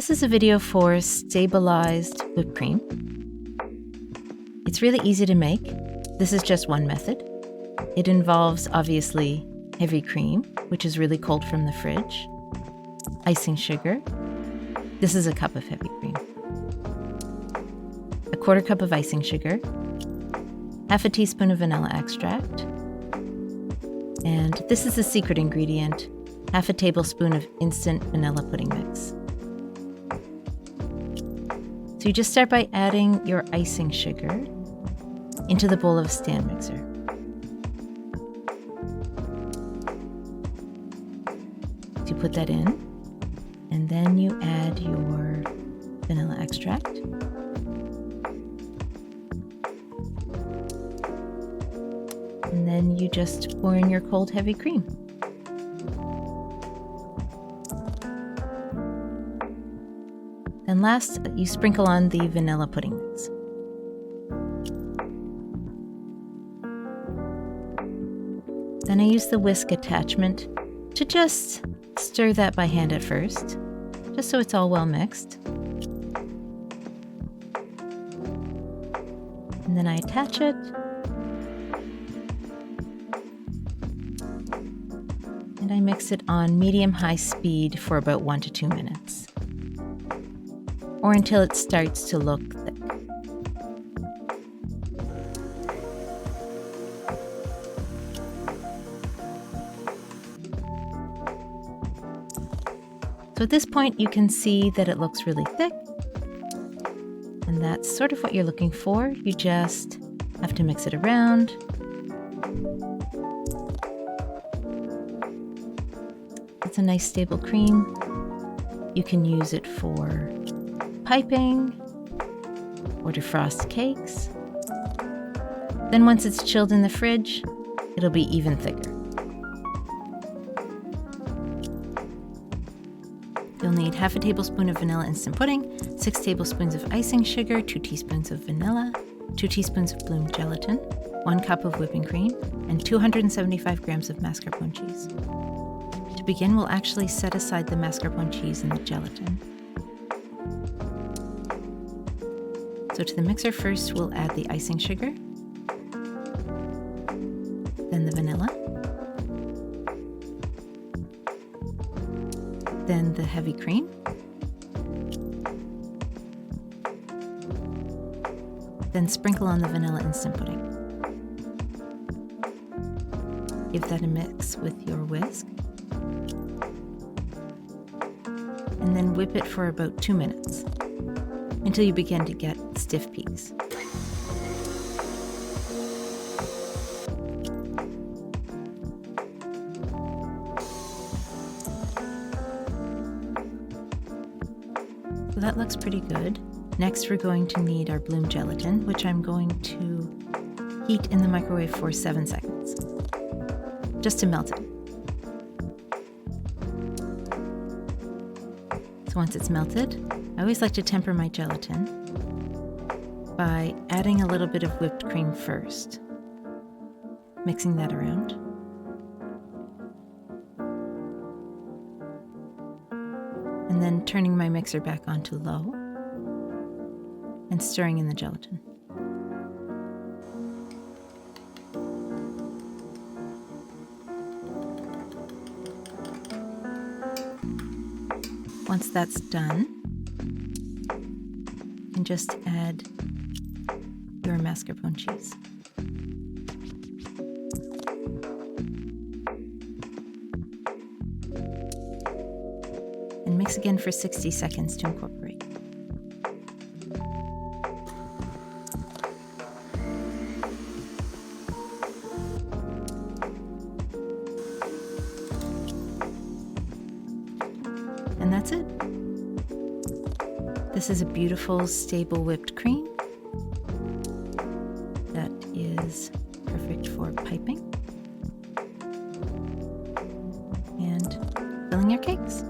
This is a video for stabilized whipped cream. It's really easy to make. This is just one method. It involves, obviously, heavy cream, which is really cold from the fridge, icing sugar. This is a cup of heavy cream. A quarter cup of icing sugar, half a teaspoon of vanilla extract, and this is the secret ingredient, half a tablespoon of instant vanilla pudding mix. So you just start by adding your icing sugar into the bowl of a stand mixer. So you put that in, and then you add your vanilla extract. And then you just pour in your cold heavy cream. And last, you sprinkle on the vanilla pudding mix. Then I use the whisk attachment to just stir that by hand at first, just so it's all well mixed. And then I attach it. And I mix it on medium-high speed for about 1 to 2 minutes, or until it starts to look thick. So at this point, you can see that it looks really thick, and that's sort of what you're looking for. You just have to mix it around. It's a nice stable cream. You can use it for piping or to frost cakes. Then once it's chilled in the fridge, it'll be even thicker. You'll need half a tablespoon of vanilla instant pudding, 6 tablespoons of icing sugar, 2 teaspoons of vanilla, 2 teaspoons of bloom gelatin, 1 cup of whipping cream, and 275 grams of mascarpone cheese. To begin, we'll actually set aside the mascarpone cheese and the gelatin. So to the mixer first, we'll add the icing sugar, then the vanilla, then the heavy cream, then sprinkle on the vanilla instant pudding. Give that a mix with your whisk, and then whip it for about 2 minutes until you begin to get stiff peaks. So that looks pretty good. Next, we're going to need our bloom gelatin, which I'm going to heat in the microwave for 7 seconds, just to melt it. So once it's melted, I always like to temper my gelatin by adding a little bit of whipped cream first, mixing that around. And then turning my mixer back onto low and stirring in the gelatin. Once that's done, you can just add your mascarpone cheese. And mix again for 60 seconds to incorporate. And that's it. This is a beautiful, stable whipped cream that is perfect for piping and filling your cakes.